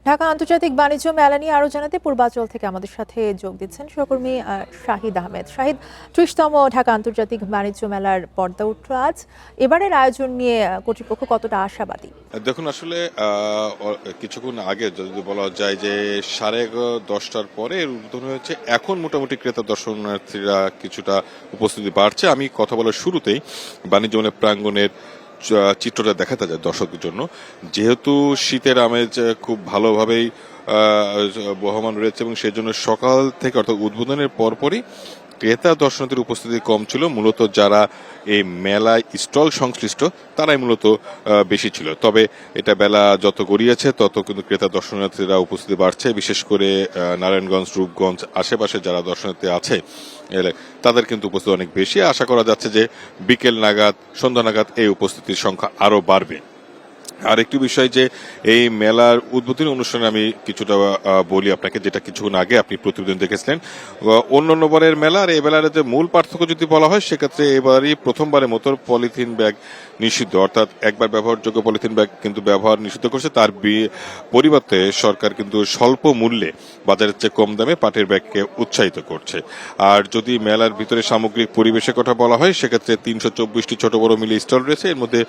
ঢাকা আন্তর্জাতিক বাণিজ্য মেলা নিয়ে আরো জানাতে পূর্বাঞ্চল থেকে আমাদের সাথে যোগ দিচ্ছেন সহকর্মী শাহিদ আহমেদ। শাহিদ, ৩০তম ঢাকা আন্তর্জাতিক বাণিজ্য মেলার পর্দা উঠল আজ। এবারের আয়োজন নিয়ে কর্তৃপক্ষ কতটা আশাবাদী? দেখুন, আসলে কিছুক্ষণ আগে যদি বলা যায় যে 10:30টার পরে এর উদ্বোধন হয়েছে, এখন মোটামুটি ক্রেতা দর্শনার্থীরা কিছুটা উপস্থিতি বাড়ছে। আমি কথা বলার শুরুতেই বাণিজ্য মেলা প্রাঙ্গণের চিত্রটা দেখাতে যায় দর্শকদের জন্য। যেহেতু শীতের আমেজ খুব ভালোভাবেই বহমান রয়েছে এবং সেজন্য সকাল থেকে অর্থাৎ উদ্বোধনের পরপরই ক্রেতা দর্শনার্থীর উপস্থিতি কম ছিল। মূলত যারা এই মেলায় স্টল সংশ্লিষ্ট তারাই মূলত বেশি ছিল। তবে এটা বেলা যত গড়িয়েছে তত কিন্তু ক্রেতা দর্শনার্থীরা উপস্থিতি বাড়ছে। বিশেষ করে নারায়ণগঞ্জ, রূপগঞ্জ আশেপাশে যারা দর্শনার্থী আছে তাদের কিন্তু উপস্থিতি অনেক বেশি। আশা করা যাচ্ছে যে বিকেল নাগাদ, সন্ধ্যা নাগাদ এই উপস্থিতির সংখ্যা আরো বাড়বে। আর একটি বিষয় যে এই মেলার উদ্বোধনী অনুষ্ঠানে আমি কিছুটা বলি আপনাকে, যেটা কিছুক্ষণ আগে আপনি প্রতিবেদন দেখেছিলেন। অন্যান্য বারের মেলা আর এই মেলার যে মূল পার্থক্য যদি বলা হয়, সেক্ষেত্রে এবারই প্রথমবারের মতো পলিথিন ব্যাগ নিষিদ্ধ, অর্থাৎ একবার ব্যবহারযোগ্য পলিথিন ব্যাগ কিন্তু ব্যবহার নিষিদ্ধ করছে। তার পরিবর্তে সরকার কিন্তু স্বল্প মূল্যে বাজারের চেয়ে কম দামে পাটের ব্যাগকে উৎসাহিত করছে। আর যদি মেলার ভিতরে সামগ্রিক পরিবেশের কথা বলা হয়, সেক্ষেত্রে ৩২৪টি ছোট বড় মিলে স্টল রয়েছে। এর মধ্যে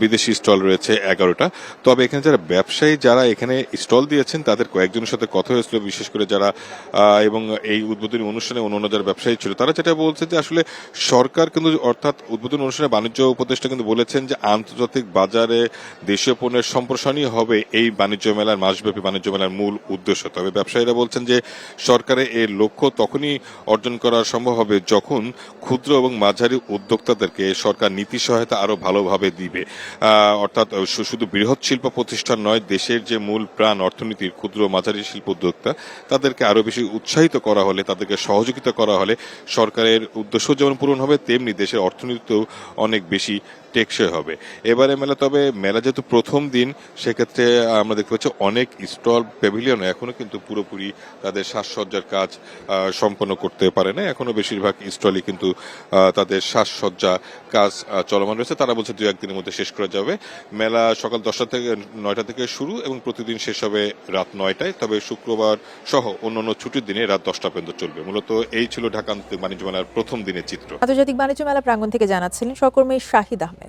বিদেশি স্টল রয়েছে 11টা। তবে এখানে যারা ব্যবসায়ী যারা এখানে স্টল দিয়েছেন তাদের কয়েকজনের সাথে কথা হয়েছিল, বিশেষ করে যারা এবং এই উদ্বোধনী অনুষ্ঠানে অন্যান্য যারা ব্যবসায়ী ছিল তারা যেটা বলছে যে আসলে সরকার কিন্তু, অর্থাৎ উদ্বোধনী অনুষ্ঠানে বাণিজ্য উপদেষ্টা কিন্তু বলেছেন যে আন্তর্জাতিক বাজারে দেশীয় পণ্যের সম্প্রসারণই হবে এই বাণিজ্য মেলার, মাসব্যাপী বাণিজ্য মেলার মূল উদ্দেশ্য। তবে ব্যবসায়ীরা বলছেন যে সরকারের এর লক্ষ্য তখনই অর্জন করা সম্ভব হবে যখন ক্ষুদ্র এবং মাঝারি উদ্যোক্তাদেরকে সরকার নীতি সহায়তা আরো ভালোভাবে দিবে। অর্থাৎ শুধু বৃহৎ শিল্প প্রতিষ্ঠান নয়, দেশের যে মূল প্রাণ অর্থনীতির ক্ষুদ্র মাঝারি শিল্প উদ্যোক্তা তাদেরকে আরো বেশি উৎসাহিত করা হলে, তাদেরকে সহযোগিতা করা হলে সরকারের উদ্দেশ্য যেমন পূরণ হবে, তেমনি দেশের অর্থনীতিতেও অনেক বেশি টেকসই হবে এবারে মেলা। তবে মেলা যেহেতু প্রথম দিন, সেক্ষেত্রে আমরা দেখতে পাচ্ছি অনেক স্টল, প্যাভিলিয়ন এখনো কিন্তু পুরোপুরি তাদের সাজসজ্জার কাজ সম্পন্ন করতে পারে না। এখনো বেশিরভাগ স্টলই কিন্তু তাদের সাজসজ্জা কাজ চলমান রয়েছে। তারা বলছে 2-1 দিনের মধ্যে শেষ করা যাবে। মেলা সকাল 10টা থেকে 9টা থেকে শুরু এবং প্রতিদিন শেষ হবে রাত 9টায়। তবে শুক্রবার সহ অন্যান্য ছুটির দিনে রাত 10টা পর্যন্ত চলবে। মূলত এই ছিল ঢাকা আন্তর্জাতিক বাণিজ্য মেলার প্রথম দিনের চিত্র। আন্তর্জাতিক বাণিজ্য মেলা প্রাঙ্গণ থেকে জানাচ্ছিলেন সহকর্মী শাহিদ আহমেদ।